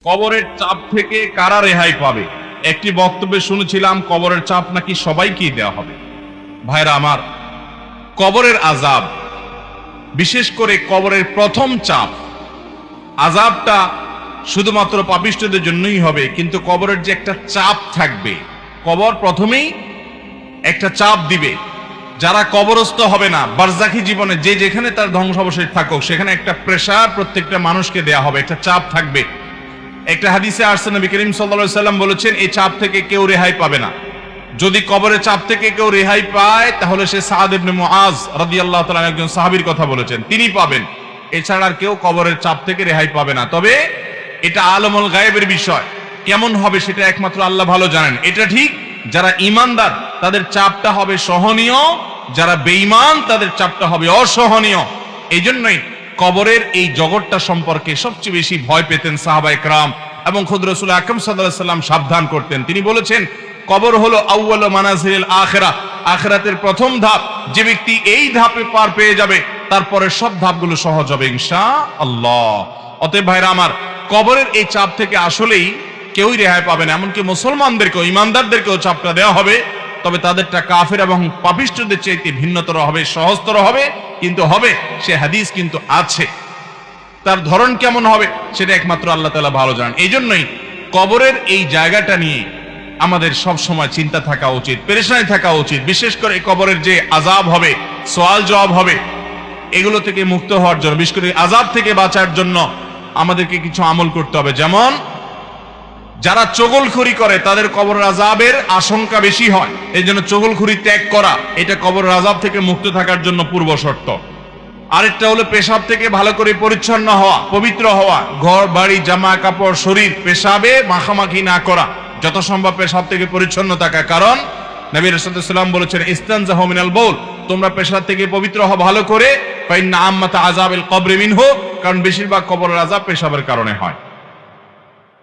কবরের চাপ থেকে কারা রেহাই পাবে? একটি বক্তব্যে শুনেছিলাম কবরের চাপ নাকি সবাইকেই দেওয়া হবে। ভাইরা আমার, কবরের আযাব, বিশেষ করে কবরের প্রথম চাপ, আযাবটা শুধুমাত্র পাপিষ্ঠদের জন্যই হবে, কিন্তু কবরের যে একটা চাপ থাকবে, কবর প্রথমেই একটা চাপ দিবে। যারা কবরস্থ হবে না, বারজাখী জীবনে যে যেখানে তার ধ্বংসাবশেষ থাকুক, সেখানে একটা প্রেসার প্রত্যেকটা মানুষকে দেয়া হবে, একটা চাপ থাকবে। একটা হাদিসে আসছে, নবী করিম সাল্লাল্লাহু আলাইহি সাল্লাম বলেছেন, এই চাপ থেকে কেউ রেহাই পাবে না। যদি কবরের চাপ থেকে কেউ রেহাই পায়, তাহলে সে সাদ ইবনে মুআজ রাদিয়াল্লাহু তাআলা একজন সাহাবীর কথা বলেছেন, তিনি পাবেন। এছাড়া আর কেউ কবরের চাপ থেকে রেহাই পাবে না। তবে এটা আলমুল গায়েবের বিষয়, কেমন হবে সেটা একমাত্র আল্লাহ ভালো জানেন। এটা ঠিক, যারা ঈমানদার তাদের চাপটা হবে সহনীয়, যারা বেঈমান তাদের চাপটা হবে অসহনীয়। এই জন্যই কবরের এই জগৎটা সম্পর্কে সবচেয়ে বেশি ভয় পেতেন সাহাবায়ে কেরাম, এবং খুদ রাসূল আকরাম সাল্লাল্লাহু আলাইহি সাল্লাম সাবধান করতেন। তিনি বলেছেন, কবর হলো আউয়ালু মানাজিলিল আখিরাহ, আখিরাতের প্রথম ধাপ। যে ব্যক্তি এই ধাপে পার পেয়ে যাবে, তারপরে সব ধাপগুলো সহজ হবে ইনশাআল্লাহ। অতএব ভাইরা আমার, কবরের এই চাপ থেকে আসলেই কেউই রেহাই পাবে না। এমনকি মুসলমানদেরকেও, ইমানদারদেরকেও চাপটা দেওয়া হবে, তবে তাদেরটা কাফের এবং পাপিষ্ঠদের চাইতে ভিন্নতর হবে, সহজতর হবে, কিন্তু হবে। সে হাদিস কিন্তু আছে, তার ধরন কেমন হবে সেটা একমাত্র আল্লাহ তাআলা ভালো জানেন। এই জন্যই কবরের এই জায়গাটা নিয়ে আমাদের সব সময় চিন্তা থাকা উচিত, পেরেশানি থাকা উচিত। বিশেষ করে কবরের যে আযাব হবে, সওয়াল জবাব হবে, এগুলো থেকে মুক্ত হওয়ার জন্য, বিশেষ করে আযাব থেকে বাঁচার জন্য আমাদেরকে কিছু আমল করতে হবে। যেমন যারা চগলখড়ি করে তাদের কবরের আযাবের আশঙ্কা বেশি হয়, এই জন্য চগলখড়ি ত্যাগ করা এটা কবরের আযাব থেকে মুক্ত থাকার জন্য পূর্ব শর্ত। আরেকটা হলো পেশাব থেকে ভালো করে পরিচ্ছন্ন হওয়া, পবিত্র হওয়া, ঘর বাড়ি জামা কাপড় শরীর পেশাবে মাখামাখি না করা, যত সম্ভব পেশাব থেকে পরিচ্ছন্ন থাকা। কারণ নবী রাসূলুল্লাহ সাল্লাল্লাহু আলাইহি ওয়াসাল্লাম বলেছেন, ইস্তানজাহু মিনাল বাউল, তোমরা পেশাব থেকে পবিত্র হও ভালো করে। ফাইন্না আম্মাতা আযাবিল কবরি মিনহু, কারণ বেশিরভাগ কবরের আযাব পেশাবের কারণে হয়।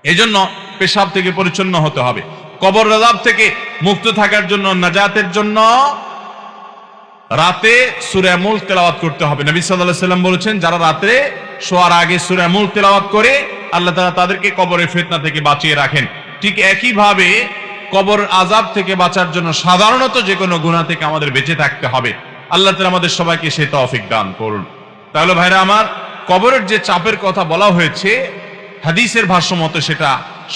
এজন্য পেশাব থেকে পরিচ্ছন্ন হতে হবে। কবরের আযাব থেকে মুক্ত থাকার জন্য, নাজাতের জন্য রাতে সূরা মুলক তেলাওয়াত করতে হবে। নবী সাল্লাল্লাহু আলাইহি ওয়াসাল্লাম বলেছেন, যারা রাতে শোয়ার আগে সূরা মুলক তেলাওয়াত করে, আল্লাহ তাআলা তাদেরকে কবরের ফিতনা থেকে বাঁচিয়ে রাখেন। ঠিক একই ভাবে কবর আযাব থেকে বাঁচার জন্য সাধারণত যে কোনো গুনাহ থেকে আমাদের বেঁচে থাকতে হবে। আল্লাহ তাআলা আমাদের সবাইকে সেই তৌফিক দান করুন। তাহলে ভাইরা আমার, কবরের যে চাপের কথা বলা হয়েছে, হাদিসের ভাষ্য মতে সেটা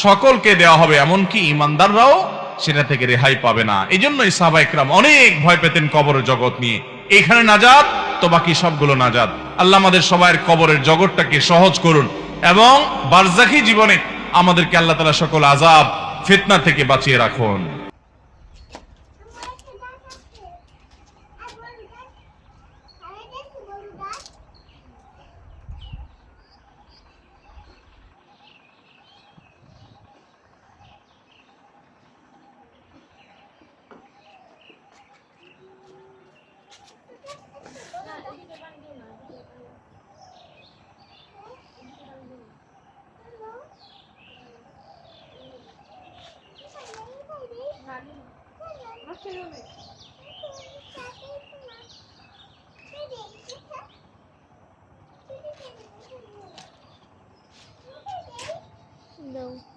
সকলকে দেওয়া হবে, এমনকি ঈমানদাররাও সেটা থেকে রেহাই পাবে না। এই জন্যই সাহাবায়ে কেরাম অনেক ভয় পেতেন কবরের জগৎ নিয়ে। এখানে নাজাত তো বাকি সবগুলো নাজাত। আল্লাহ আমাদের সবাইয়ের কবরের জগৎটাকে সহজ করুন, এবং বারজাখী জীবনে আমাদেরকে আল্লাহ তাআলা সকল আযাব ফিতনা থেকে বাঁচিয়ে রাখুন। No.